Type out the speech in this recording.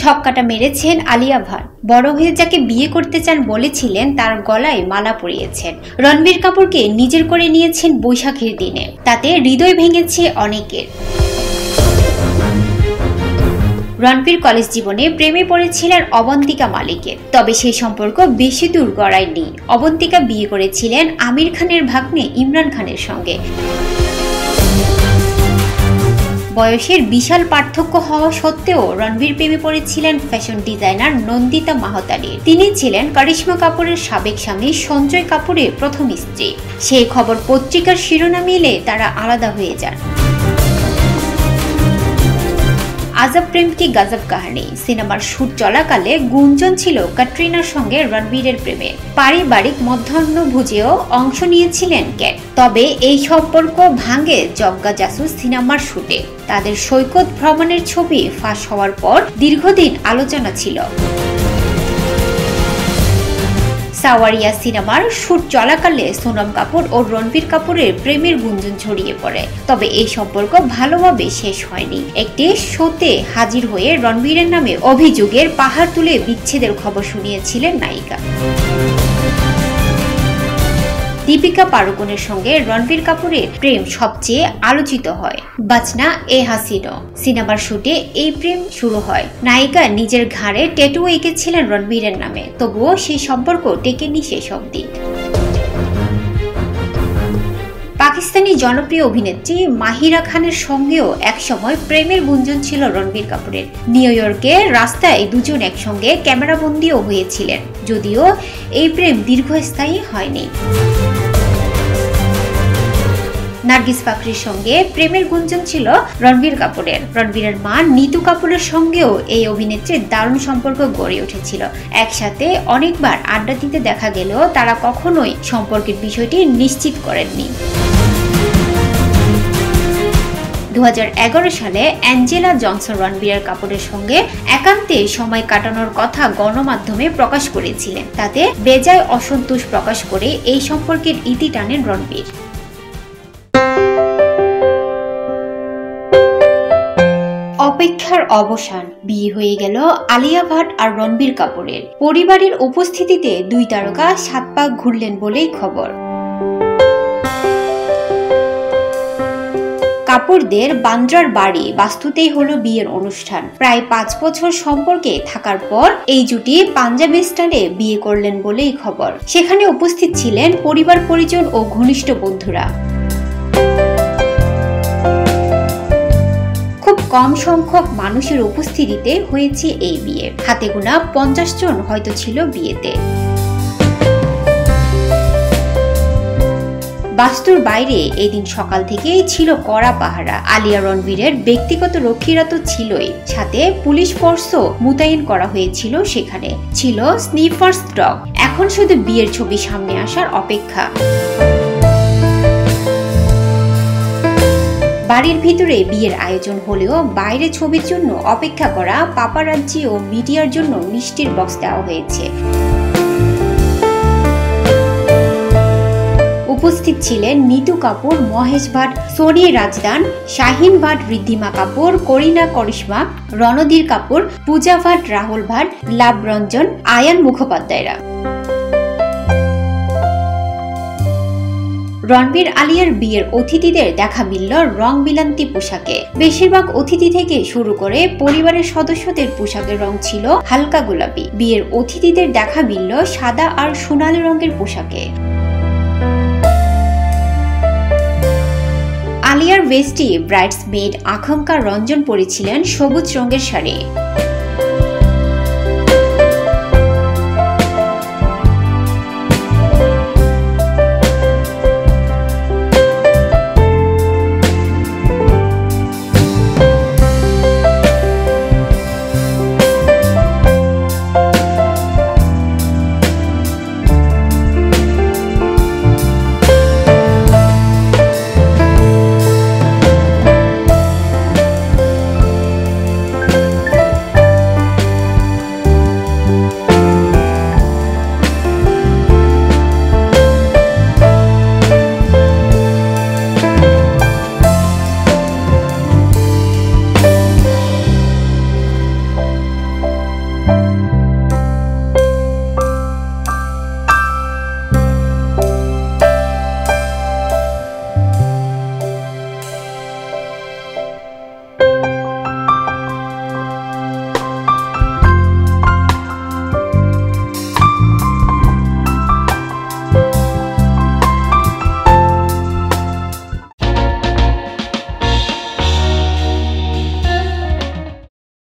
ছক্কাটা মেরেছেন আলিয়া ভাট। বড় হয়ে যাকে বিয়ে করতে চান বলেছিলেন তার গলায় মালা পরিয়েছেন। রণবীর কাপুরকে নিজের করে নিয়েছেন বৈশাখের দিনে, তাতে হৃদয় ভেঙেছে অনেকের। রণবীর কলেজ জীবনে প্রেমে পড়েছিলেন অবন্তিকা মালিকের, তবে সেই সম্পর্ক বেশি দূর গড়ায়নি। অবন্তিকা বিয়ে করেছিলেন আমির খানের ভাগ্নে ইমরান খানের সঙ্গে। বয়সের বিশাল পার্থক্য হওয়া সত্ত্বেও রণবীর প্রেমে পড়েছিলেন ফ্যাশন ডিজাইনার নন্দিতা মাহতারির। তিনি ছিলেন করিশ্মা কাপুরের সাবেক স্বামী সঞ্জয় কাপুরের প্রথম স্ত্রী। সেই খবর পত্রিকার শিরোনামে এলে তারা আলাদা হয়ে যান। আজব প্রেম কি গজব কাহিনী সিনেমার শুট চলাকালে গুঞ্জন ছিল ক্যাটরিনার সঙ্গে রণবীরের প্রেমে। পারিবারিক মধ্যাহ্নভোজেও অংশ নিয়েছিলেন ক্যাট। তবে এই সম্পর্ক ভাঙে জগ্গা জাসুস সিনেমার শুটে। তাদের সৈকত ভ্রমণের ছবি ফাঁস হওয়ার পর দীর্ঘদিন আলোচনা ছিল। সাওয়ারিয়া সিনেমার শুট চলাকালে সোনম কাপুর ও রণবীর কাপুরের প্রেমের গুঞ্জন ছড়িয়ে পড়ে। তবে এই সম্পর্ক ভালোভাবে শেষ হয়নি। একটি শোতে হাজির হয়ে রণবীরের নামে অভিযোগের পাহাড় তুলে বিচ্ছেদের খবর শুনিয়েছিলেন নায়িকা। দীপিকা পাড়ুকোনের সঙ্গে রণবীর কাপুরের প্রেম সবচেয়ে আলোচিত হয়। বাচনা এ হাসিনো সিনেমার শুটে এই প্রেম শুরু হয়। নায়িকা নিজের ঘাড়ে ট্যাটু এঁকেছিলেন রণবীরের নামে, তবুও সেই সম্পর্ক টেকেনি শেষ অবধি। পাকিস্তানি জনপ্রিয় অভিনেত্রী মাহিরা খানের সঙ্গেও একসময় প্রেমের গুঞ্জন ছিল রণবীর কাপুরের। নিউ ইয়র্কে রাস্তায় দুজন একসঙ্গে ক্যামেরাবন্দিও হয়েছিলেন, যদিও এই প্রেম দীর্ঘস্থায়ী হয়নি। নার্গিস ফাকরির সঙ্গে প্রেমের গুঞ্জন ছিল রণবীর কাপুরের। রণবীরের মা নিতু কাপুরের সঙ্গেও এই অভিনেত্রীর দারুণ সম্পর্ক গড়ে উঠেছিল। একসাথে অনেকবার আড্ডা দিতে দেখা গেলেও তারা কখনোই সম্পর্কের বিষয়টি নিশ্চিত করেননি। 2011 সালে অ্যাঞ্জেলা জনসন রণবীর কাপুরের সঙ্গে একান্তে সময় কাটানোর কথা গণমাধ্যমে প্রকাশ করেছিলেন। তাতে বেজায় অসন্তোষ প্রকাশ করে এই সম্পর্কের ইতি টানেন রণবীর। অপেক্ষার অবসান, বিয়ে হয়ে গেল আলিয়া ভাট আর রণবীর কাপুরের। পরিবারের উপস্থিতিতে দুই তারকা 7 পাক ঘুরলেন বলেই খবর। কাপুরদের বান্দ্রার বাড়ি বাস্তুতেই হলো বিয়ের অনুষ্ঠান। প্রায় 5 বছর সম্পর্কে থাকার পর এই জুটি পাঞ্জাবি স্টাইলে বিয়ে করলেন বলেই খবর। সেখানে উপস্থিত ছিলেন পরিবার পরিজন ও ঘনিষ্ঠ বন্ধুরা। খুব কম সংখ্যক মানুষের উপস্থিতিতে হয়েছে এই বিয়ে। হাতে গোনা 50 জন হয়তো ছিল বিয়েতে। বাস্তুর বাইরে এদিন সকাল থেকেই ছিল কড়া পাহারা। আলিয়া রণবীরের ব্যক্তিগত রক্ষীরা তো ছিলই, সাথে পুলিশ ফোর্সও মোতায়েন করা হয়েছিল। সেখানে ছিল স্নিফার্স ডগ। এখন শুধু বিয়ের ছবি সামনে আসার অপেক্ষা। বাড়ির ভিতরে বিয়ের আয়োজন হলেও বাইরে ছবির জন্য অপেক্ষা করা পাপারাজ্জি ও মিডিয়ার জন্য মিষ্টির বক্স দেওয়া হয়েছে। উপস্থিত ছিলেন নিতু কাপুর, মহেশ ভাট, সোনি রাজদান, শাহিন ভাট, ঋদ্ধিমা কাপুর, করিনা করিশ্মা, রণধীর কাপুর, পূজা ভাট, রাহুল ভাট, লাভ রঞ্জন, আয়ান মুখোপাধ্যায়রা। রণবীর আলিয়ার বিয়ের অতিথিদের দেখা মিলল রং বিলান্তি পোশাকে। বেশিরভাগ অতিথি থেকে শুরু করে পরিবারের সদস্যদের পোশাকের রং ছিল হালকা গোলাপি। বিয়ের অতিথিদের দেখা মিলল সাদা আর সোনালী রঙের পোশাকে। আলিয়ার বেস্টি ব্রাইডস মেড আকাঙ্ক্ষা রঞ্জন পরেছিলেন সবুজ রঙের শাড়ি।